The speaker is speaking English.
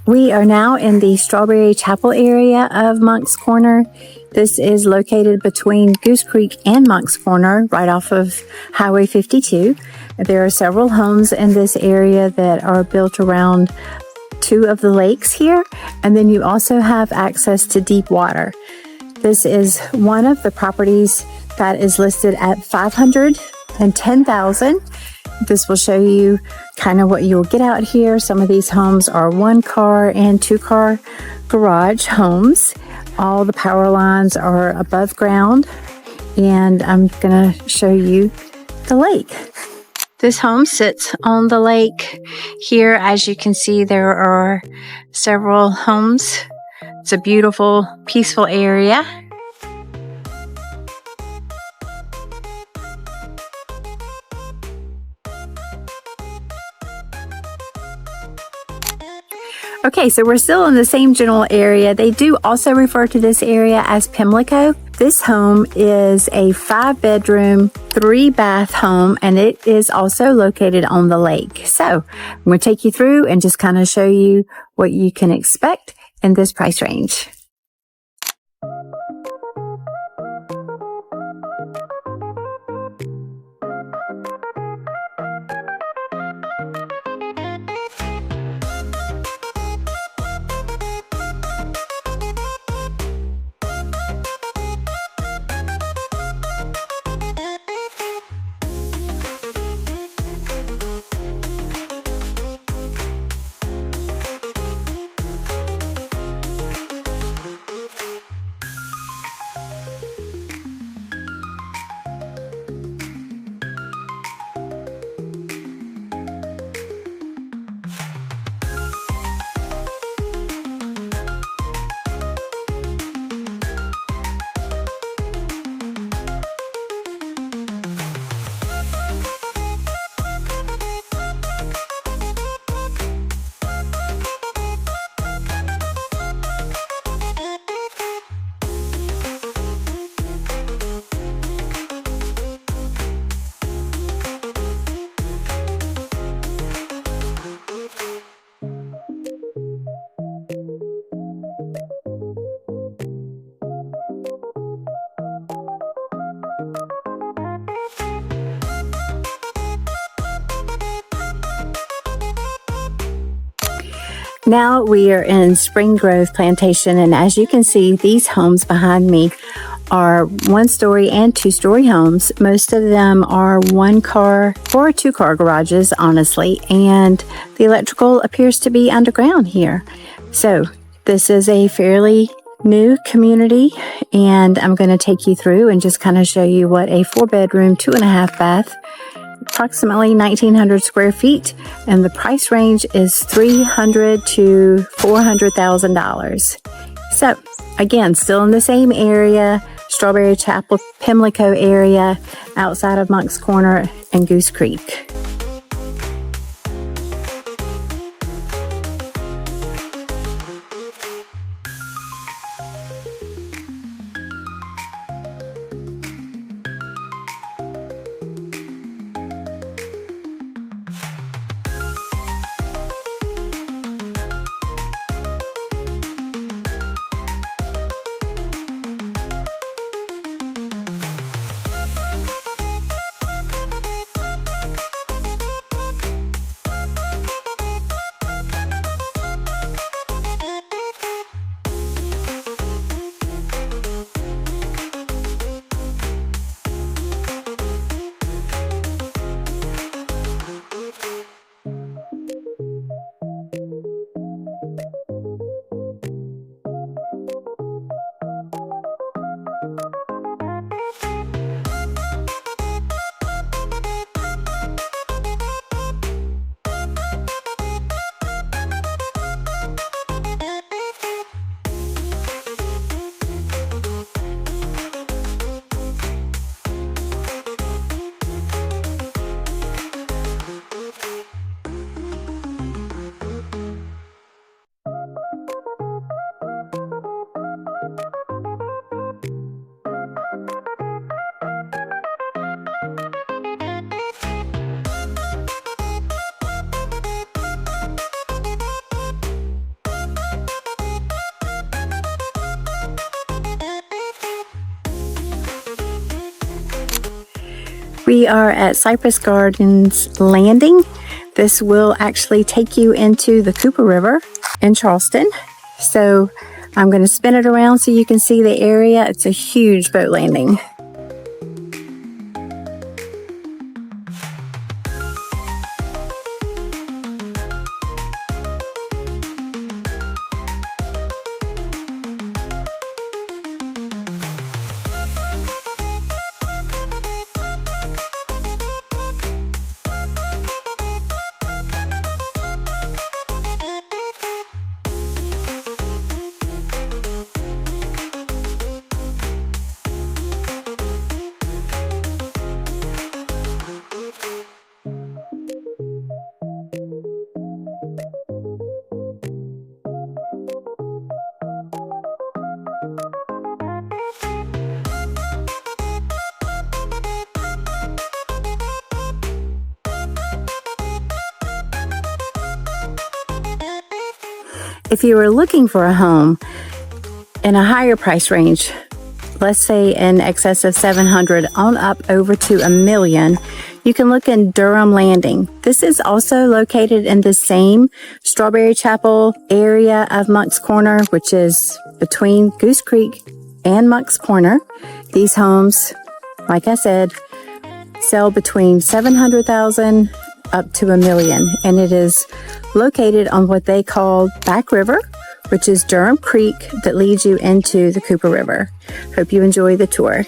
We are now in the Strawberry Chapel area of Moncks Corner. This is located between Goose Creek and Moncks Corner, right off of Highway 52. There are several homes in this area that are built around two of the lakes here, and then you also have access to deep water. This is one of the properties that is listed at $510,000. This will show you kind of what you'll get out here. Some of these homes are 1-car and 2-car garage homes. All the power lines are above ground, and I'm gonna show you the lake. This home sits on the lake. Here, as you can see, there are several homes. It's a beautiful, peaceful area. Okay, so we're still in the same general area. They do also refer to this area as Pimlico. This home is a 5-bedroom, 3-bath home, and it is also located on the lake. So I'm going to take you through and just kind of show you what you can expect in this price range. Now we are in Grove Plantation, and as you can see, these homes behind me are 1-story and 2-story homes. Most of them are 1-car or 2-car garages, honestly, and the electrical appears to be underground here. So this is a fairly new community, and I'm going to take you through and just kind of show you what a 4-bedroom, 2.5-bath, approximately 1,900 square feet, and the price range is $300,000 to $400,000. So again, still in the same area, Strawberry Chapel, Pimlico area, outside of Moncks Corner and Goose Creek. We are at Cypress Gardens Landing. This will actually take you into the Cooper River in Charleston. So I'm going to spin it around so you can see the area. It's a huge boat landing. If you were looking for a home in a higher price range, let's say in excess of 700 on up over to $1 million, you can look in Durham Landing. This is also located in the same Strawberry Chapel area of Moncks Corner, which is between Goose Creek and Moncks Corner. These homes, like I said, sell between $700,000 up to $1 million, and it is located on what they call Back River, which is Durham Creek that leads you into the Cooper River. Hope you enjoy the tour.